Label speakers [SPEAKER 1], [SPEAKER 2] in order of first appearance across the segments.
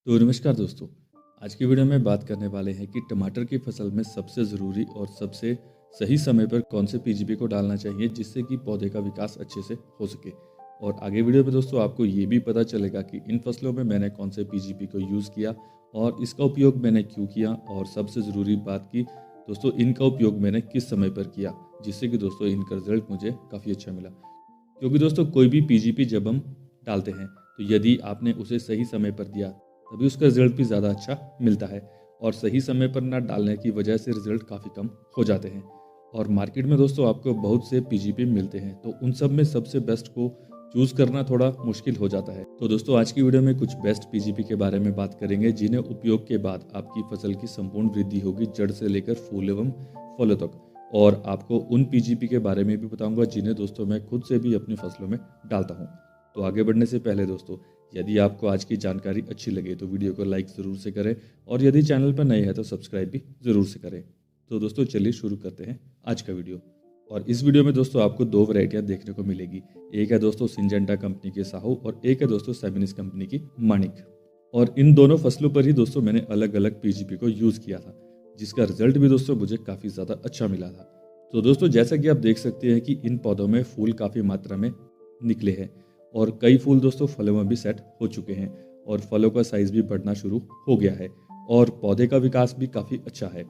[SPEAKER 1] तो नमस्कार दोस्तों। आज की वीडियो में बात करने वाले हैं कि टमाटर की फसल में सबसे ज़रूरी और सबसे सही समय पर कौन से पीजीपी को डालना चाहिए जिससे कि पौधे का विकास अच्छे से हो सके। और आगे वीडियो में दोस्तों आपको ये भी पता चलेगा कि इन फसलों में मैंने कौन से पीजीपी को यूज़ किया और इसका उपयोग मैंने क्यों किया, और सबसे ज़रूरी बात कि दोस्तों इनका उपयोग मैंने किस समय पर किया, जिससे कि दोस्तों इनका रिजल्ट मुझे काफ़ी अच्छा मिला। क्योंकि दोस्तों कोई भी पीजीपी जब हम डालते हैं तो यदि आपने उसे सही समय पर दिया तभी उसका रिजल्ट भी ज़्यादा अच्छा मिलता है, और सही समय पर ना डालने की वजह से रिजल्ट काफ़ी कम हो जाते हैं। और मार्केट में दोस्तों आपको बहुत से पीजीपी मिलते हैं, तो उन सब में सबसे बेस्ट को चूज़ करना थोड़ा मुश्किल हो जाता है। तो दोस्तों आज की वीडियो में कुछ बेस्ट पीजीपी के बारे में बात करेंगे जिन्हें उपयोग के बाद आपकी फसल की संपूर्ण वृद्धि होगी, जड़ से लेकर फूल एवं फलों तक। और आपको उन पीजीपी के बारे में भी बताऊंगा जिन्हें दोस्तों मैं खुद से भी अपनी फसलों में डालता हूं। तो आगे बढ़ने से पहले दोस्तों यदि आपको आज की जानकारी अच्छी लगे तो वीडियो को लाइक ज़रूर से करें, और यदि चैनल पर नए हैं तो सब्सक्राइब भी ज़रूर से करें। तो दोस्तों चलिए शुरू करते हैं आज का वीडियो। और इस वीडियो में दोस्तों आपको दो वैरायटियां देखने को मिलेगी। एक है दोस्तों सिंजेंटा कंपनी के साहू और एक है दोस्तों सेमिनिस कंपनी की माणिक। और इन दोनों फसलों पर ही दोस्तों मैंने अलग अलग पीजीपी को यूज़ किया था, जिसका रिजल्ट भी दोस्तों मुझे काफ़ी ज़्यादा अच्छा मिला था। तो दोस्तों जैसा कि आप देख सकते हैं कि इन पौधों में फूल काफ़ी मात्रा में निकले हैं, और कई फूल दोस्तों फलों में भी सेट हो चुके हैं, और फलों का साइज़ भी बढ़ना शुरू हो गया है, और पौधे का विकास भी काफ़ी अच्छा है।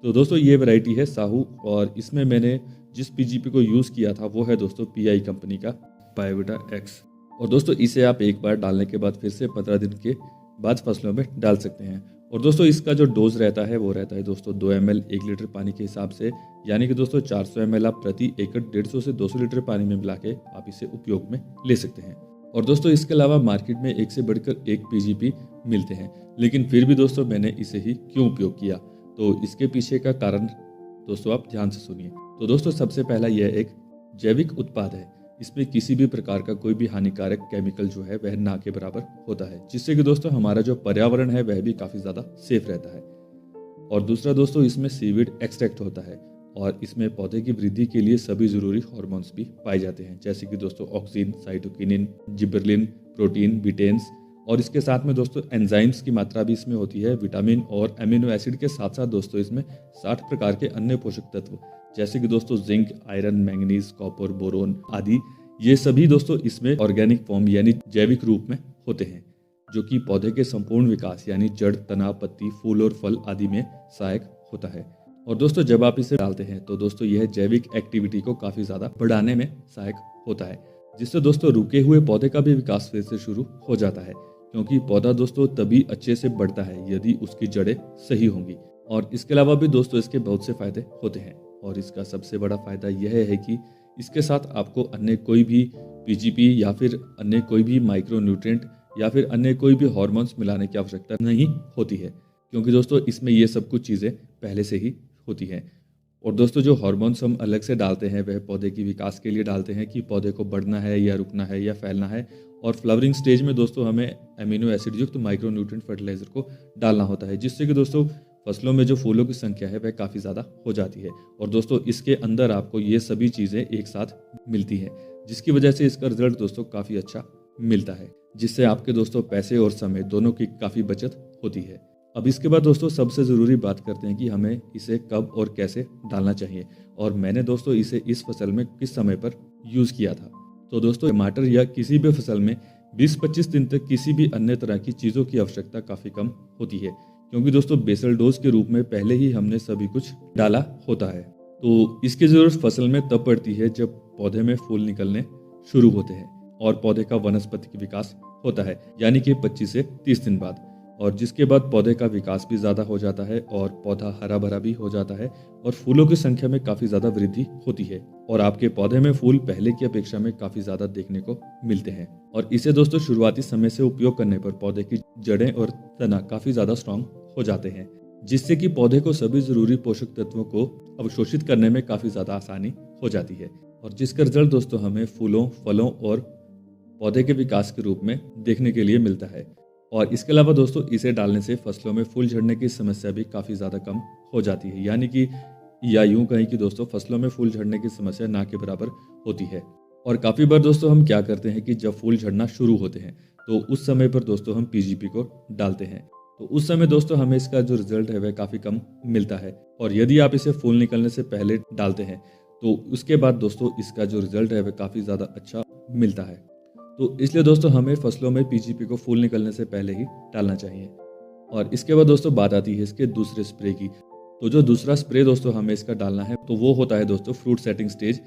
[SPEAKER 1] तो दोस्तों ये वैरायटी है साहू, और इसमें मैंने जिस पीजीपी को यूज़ किया था वो है दोस्तों पीआई कंपनी का बायोविटा एक्स। और दोस्तों इसे आप एक बार डालने के बाद फिर से 15 दिन के बाद फसलों में डाल सकते हैं। और दोस्तों इसका जो डोज रहता है वो रहता है दोस्तों 2 ml 1 लीटर पानी के हिसाब से, यानी कि दोस्तों 400 ml आप प्रति एकड़ 150 से 200 लीटर पानी में मिला के आप इसे उपयोग में ले सकते हैं। और दोस्तों इसके अलावा मार्केट में एक से बढ़कर एक पीजीपी मिलते हैं, लेकिन फिर भी दोस्तों मैंने इसे ही क्यों उपयोग किया, तो इसके पीछे का कारण दोस्तों आप ध्यान से सुनिए। तो दोस्तों सबसे पहला यह एक जैविक उत्पाद है। इसमें किसी भी प्रकार का कोई भी हानिकारक केमिकल जो है वह ना के बराबर होता है, जिससे कि दोस्तों हमारा जो पर्यावरण है वह भी काफ़ी ज़्यादा सेफ रहता है। और दूसरा दोस्तों इसमें सीवीड एक्सट्रैक्ट होता है, और इसमें पौधे की वृद्धि के लिए सभी ज़रूरी हार्मोन्स भी पाए जाते हैं, जैसे कि दोस्तों auxin, cytokinin, gibberellin, protein, betaines, और इसके साथ में दोस्तों एंजाइम्स की मात्रा भी इसमें होती है। विटामिन और अमीनो एसिड के साथ साथ दोस्तों इसमें 60 प्रकार के अन्य पोषक तत्व जैसे कि दोस्तों zinc, iron, manganese, copper, boron आदि, ये सभी दोस्तों इसमें ऑर्गेनिक फॉर्म यानी जैविक रूप में होते हैं, जो कि पौधे के संपूर्ण विकास यानी जड़, तना, पत्ती, फूल और फल आदि में सहायक होता है। और दोस्तों जब आप इसे डालते हैं तो दोस्तों यह जैविक एक्टिविटी को काफ़ी ज़्यादा बढ़ाने में सहायक होता है, जिससे दोस्तों रुके हुए पौधे का भी विकास फिर से शुरू हो जाता है, क्योंकि पौधा दोस्तों तभी अच्छे से बढ़ता है यदि उसकी जड़ें सही होंगी। और इसके अलावा भी दोस्तों इसके बहुत से फायदे होते हैं, और इसका सबसे बड़ा फायदा यह है कि इसके साथ आपको अन्य कोई भी पीजीपी या फिर अन्य कोई भी माइक्रो न्यूट्रिएंट या फिर अन्य कोई भी हार्मोन्स मिलाने की आवश्यकता नहीं होती है, क्योंकि दोस्तों इसमें ये सब कुछ चीज़ें पहले से ही होती हैं। और दोस्तों जो हार्मोन्स हम अलग से डालते हैं वह पौधे की विकास के लिए डालते हैं कि पौधे को बढ़ना है या रुकना है या फैलना है। और फ्लावरिंग स्टेज में दोस्तों हमें एमिनो एसिड युक्त माइक्रो न्यूट्रिएंट फर्टिलाइजर को डालना होता है, जिससे कि दोस्तों फसलों में जो फूलों की संख्या है वह काफ़ी ज़्यादा हो जाती है। और दोस्तों इसके अंदर आपको ये सभी चीज़ें एक साथ मिलती हैं, जिसकी वजह से इसका रिजल्ट दोस्तों काफ़ी अच्छा मिलता है, जिससे आपके दोस्तों पैसे और समय दोनों की काफ़ी बचत होती है। अब इसके बाद दोस्तों सबसे ज़रूरी बात करते हैं कि हमें इसे कब और कैसे डालना चाहिए, और मैंने दोस्तों इसे इस फसल में किस समय पर यूज़ किया था। तो दोस्तों टमाटर या किसी भी फसल में 20-25 दिन तक किसी भी अन्य तरह की चीज़ों की आवश्यकता काफ़ी कम होती है, क्योंकि दोस्तों बेसल डोज के रूप में पहले ही हमने सभी कुछ डाला होता है। तो इसकी ज़रूरत फसल में तब पड़ती है जब पौधे में फूल निकलने शुरू होते हैं और पौधे का वनस्पतिक विकास होता है, यानी कि 25 से 30 दिन बाद, और जिसके बाद पौधे का विकास भी ज़्यादा हो जाता है और पौधा हरा भरा भी हो जाता है, और फूलों की संख्या में काफ़ी ज़्यादा वृद्धि होती है, और आपके पौधे में फूल पहले की अपेक्षा में काफ़ी ज़्यादा देखने को मिलते हैं। और इसे दोस्तों शुरुआती समय से उपयोग करने पर पौधे की जड़ें और तना काफ़ी ज़्यादा स्ट्रांग हो जाते हैं, जिससे कि पौधे को सभी ज़रूरी पोषक तत्वों को अवशोषित करने में काफ़ी ज़्यादा आसानी हो जाती है, और जिसका रिजल्ट दोस्तों हमें फूलों, फलों और पौधे के विकास के रूप में देखने के लिए मिलता है। और इसके अलावा दोस्तों इसे डालने से फसलों में फूल झड़ने की समस्या भी काफ़ी ज़्यादा कम हो जाती है, यानी कि या यूं कहें कि दोस्तों फसलों में फूल झड़ने की समस्या ना के बराबर होती है। और काफ़ी बार दोस्तों हम क्या करते हैं कि जब फूल झड़ना शुरू होते हैं तो उस समय पर दोस्तों हम पीजीपी को डालते हैं। तो उस समय दोस्तों हमें इसका जो रिजल्ट है वह काफ़ी कम मिलता है। और यदि आप इसे फूल निकलने से पहले डालते हैं तो उसके बाद दोस्तों इसका जो रिजल्ट है वह काफ़ी ज़्यादा अच्छा मिलता है। तो इसलिए दोस्तों हमें फसलों में पीजीपी को फूल निकलने से पहले ही डालना चाहिए। और इसके बाद दोस्तों बात आती है इसके दूसरे स्प्रे की। तो जो दूसरा स्प्रे दोस्तों हमें इसका डालना है तो वो होता है दोस्तों फ्रूट सेटिंग स्टेज,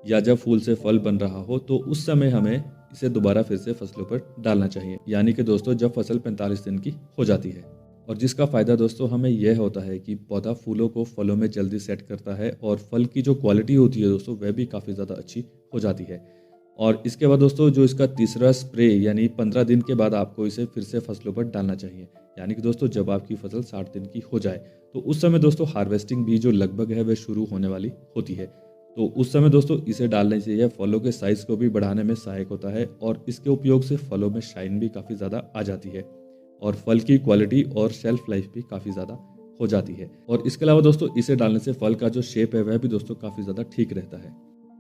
[SPEAKER 1] या जब फूल से फल बन रहा हो तो उस समय हमें इसे दोबारा फिर से फसलों पर डालना चाहिए, यानी कि दोस्तों जब फसल 45 दिन की हो जाती है। और जिसका फ़ायदा दोस्तों हमें यह होता है कि पौधा फूलों को फलों में जल्दी सेट करता है और फल की जो क्वालिटी होती है दोस्तों वह भी काफ़ी ज़्यादा अच्छी हो जाती है। और इसके बाद दोस्तों जो इसका तीसरा स्प्रे यानी 15 दिन के बाद आपको इसे फिर से फसलों पर डालना चाहिए, यानी कि दोस्तों जब आपकी फसल 60 दिन की हो जाए तो उस समय दोस्तों हार्वेस्टिंग भी जो लगभग है वह शुरू होने वाली होती है। तो उस समय दोस्तों इसे डालने से यह फलों के साइज़ को भी बढ़ाने में सहायक होता है और इसके उपयोग से फलों में शाइन भी काफ़ी ज़्यादा आ जाती है और फल की क्वालिटी और शेल्फ लाइफ भी काफ़ी ज़्यादा हो जाती है। और इसके अलावा दोस्तों इसे डालने से फल का जो शेप है वह भी दोस्तों काफ़ी ज़्यादा ठीक रहता है।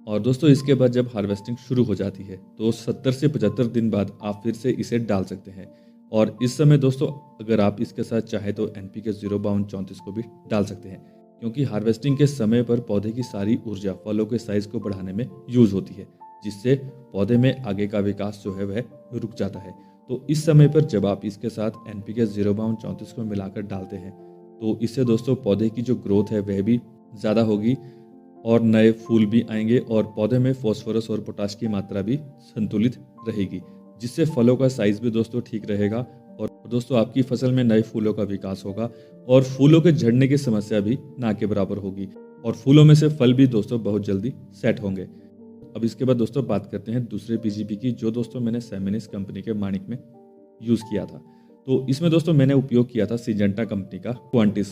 [SPEAKER 1] और दोस्तों इसके बाद जब हार्वेस्टिंग शुरू हो जाती है तो 70 से 75 दिन बाद आप फिर से इसे डाल सकते हैं। और इस समय दोस्तों अगर आप इसके साथ चाहे तो NPK 05234 को भी डाल सकते हैं, क्योंकि हार्वेस्टिंग के समय पर पौधे की सारी ऊर्जा फलों के साइज को बढ़ाने में यूज होती है, जिससे पौधे में आगे का विकास जो है वह रुक जाता है। तो इस समय पर जब आप इसके साथ NPK 05234 को मिलाकर डालते हैं तो इससे दोस्तों पौधे की जो ग्रोथ है वह भी ज़्यादा होगी और नए फूल भी आएंगे और पौधे में फॉस्फोरस और पोटाश की मात्रा भी संतुलित रहेगी, जिससे फलों का साइज भी दोस्तों ठीक रहेगा और दोस्तों आपकी फसल में नए फूलों का विकास होगा और फूलों के झड़ने की समस्या भी ना के बराबर होगी और फूलों में से फल भी दोस्तों बहुत जल्दी सेट होंगे। अब इसके बाद दोस्तों बात करते हैं दूसरे पीजीपी की, जो दोस्तों मैंने सेमिनिस कंपनी के माणिक में यूज़ किया था। तो इसमें दोस्तों मैंने उपयोग किया था सिजेंटा कंपनी का क्वांटिस,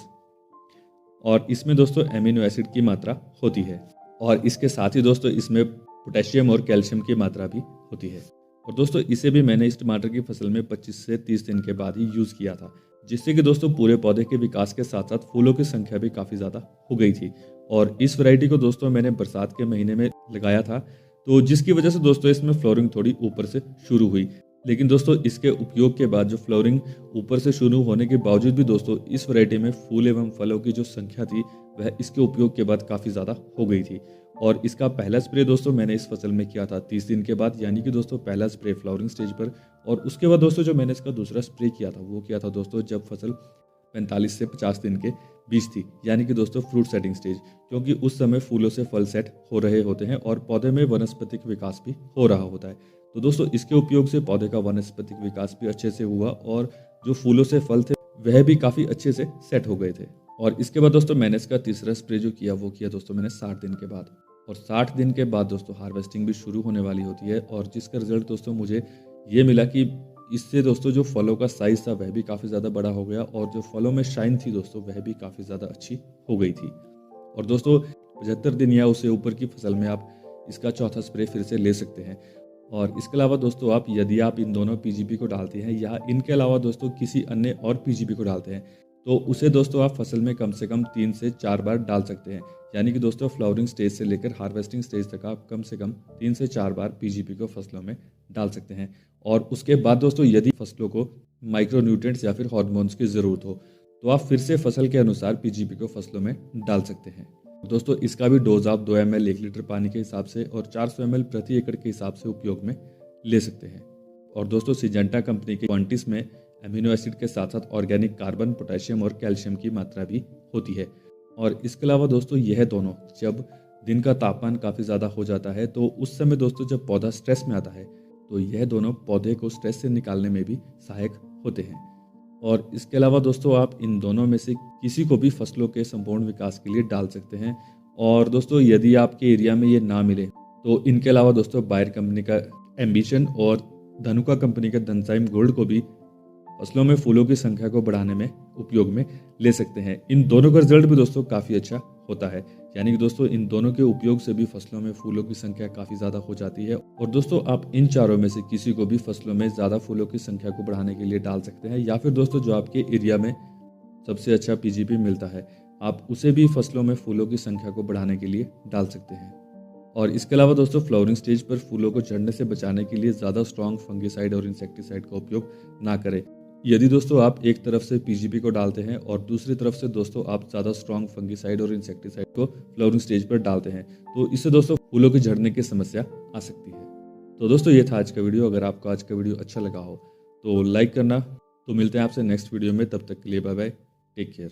[SPEAKER 1] और इसमें दोस्तों एमिनो एसिड की मात्रा होती है और इसके साथ ही दोस्तों इसमें पोटेशियम और कैल्शियम की मात्रा भी होती है। और दोस्तों इसे भी मैंने इस टमाटर की फसल में 25 से 30 दिन के बाद ही यूज़ किया था, जिससे कि दोस्तों पूरे पौधे के विकास के साथ साथ फूलों की संख्या भी काफ़ी ज़्यादा हो गई थी। और इस वैरायटी को दोस्तों मैंने बरसात के महीने में लगाया था, तो जिसकी वजह से दोस्तों इसमें फ्लोरिंग थोड़ी ऊपर से शुरू हुई। लेकिन दोस्तों इसके उपयोग के बाद जो फ्लोरिंग ऊपर से शुरू होने के बावजूद भी दोस्तों इस वैरायटी में फूल एवं फलों की जो संख्या थी वह इसके उपयोग के बाद काफ़ी ज़्यादा हो गई थी। और इसका पहला स्प्रे दोस्तों मैंने इस फसल में किया था 30 दिन के बाद, यानी कि दोस्तों पहला स्प्रे फ्लावरिंग स्टेज पर। और उसके बाद दोस्तों जो मैंने इसका दूसरा स्प्रे किया था वो किया था दोस्तों जब फसल 45 से 50 दिन के बीच थी, यानी कि दोस्तों फ्रूट सेटिंग स्टेज, क्योंकि उस समय फूलों से फल सेट हो रहे होते हैं और पौधे में वनस्पतिक विकास भी हो रहा होता है। तो दोस्तों इसके उपयोग से पौधे का वनस्पतिक विकास भी अच्छे से हुआ और जो फूलों से फल थे वह भी काफ़ी अच्छे से सेट हो गए थे। और इसके बाद दोस्तों मैंने इसका तीसरा स्प्रे जो किया वो किया दोस्तों मैंने 60 दिन के बाद। और 60 दिन के बाद दोस्तों हार्वेस्टिंग भी शुरू होने वाली होती है और जिसका रिजल्ट दोस्तों मुझे ये मिला कि इससे दोस्तों जो फलों का साइज़ था वह भी काफ़ी ज़्यादा बड़ा हो गया और जो फलों में शाइन थी दोस्तों वह भी काफ़ी ज़्यादा अच्छी हो गई थी। और दोस्तों 75 दिन या उससे ऊपर की फसल में आप इसका चौथा स्प्रे फिर से ले सकते हैं। और इसके अलावा दोस्तों आप यदि आप इन दोनों पीजीपी को डालते हैं या इनके अलावा दोस्तों किसी अन्य और पीजीपी को डालते हैं तो उसे दोस्तों आप फसल में कम से कम 3 से 4 बार डाल सकते हैं, यानी कि दोस्तों फ्लावरिंग स्टेज से लेकर हार्वेस्टिंग स्टेज तक आप कम से कम 3 से 4 बार पीजीपी को फसलों में डाल सकते हैं। और उसके बाद दोस्तों यदि फसलों को माइक्रोन्यूट्रिएंट्स या फिर हार्मोन्स की ज़रूरत हो तो आप फिर से फसल के अनुसार पीजीपी को फसलों में डाल सकते हैं। दोस्तों इसका भी डोज आप 2 ml 1 लीटर पानी के हिसाब से और 400 ml प्रति एकड़ के हिसाब से उपयोग में ले सकते हैं। और दोस्तों सिजेंटा कंपनी के क्वांटिस में एमिनो एसिड के साथ साथ ऑर्गेनिक कार्बन, पोटेशियम और कैल्शियम की मात्रा भी होती है। और इसके अलावा दोस्तों यह दोनों जब दिन का तापमान काफ़ी ज़्यादा हो जाता है तो उस समय दोस्तों जब पौधा स्ट्रेस में आता है तो यह दोनों पौधे को स्ट्रेस से निकालने में भी सहायक होते हैं। और इसके अलावा दोस्तों आप इन दोनों में से किसी को भी फसलों के संपूर्ण विकास के लिए डाल सकते हैं। और दोस्तों यदि आपके एरिया में ये ना मिले तो इनके अलावा दोस्तों बायर कंपनी का एम्बिशन और धनुका कंपनी का धनसाइम गोल्ड को भी फसलों में फूलों की संख्या को बढ़ाने में उपयोग में ले सकते हैं। इन दोनों का रिजल्ट भी दोस्तों काफ़ी अच्छा होता है, यानी कि दोस्तों इन दोनों के उपयोग से भी फसलों में फूलों की संख्या काफ़ी ज़्यादा हो जाती है। और दोस्तों आप इन चारों में से किसी को भी फसलों में ज़्यादा फूलों की संख्या को बढ़ाने के लिए डाल सकते हैं, या फिर दोस्तों जो आपके एरिया में सबसे अच्छा पीजीपी मिलता है आप उसे भी फसलों में फूलों की संख्या को बढ़ाने के लिए डाल सकते हैं। और इसके अलावा दोस्तों फ्लावरिंग स्टेज पर फूलों को झड़ने से बचाने के लिए ज़्यादा स्ट्रॉन्ग फंगिसाइड और इंसेक्टिसाइड का उपयोग ना करें। यदि दोस्तों आप एक तरफ से पीजीपी को डालते हैं और दूसरी तरफ से दोस्तों आप ज़्यादा स्ट्रॉन्ग फंगिसाइड और इंसेक्टिसाइड को फ्लावरिंग स्टेज पर डालते हैं तो इससे दोस्तों फूलों के झड़ने की समस्या आ सकती है। तो दोस्तों ये था आज का वीडियो। अगर आपको आज का वीडियो अच्छा लगा हो तो लाइक करना। तो मिलते हैं आपसे नेक्स्ट वीडियो में, तब तक के लिए बाय बाय, टेक केयर।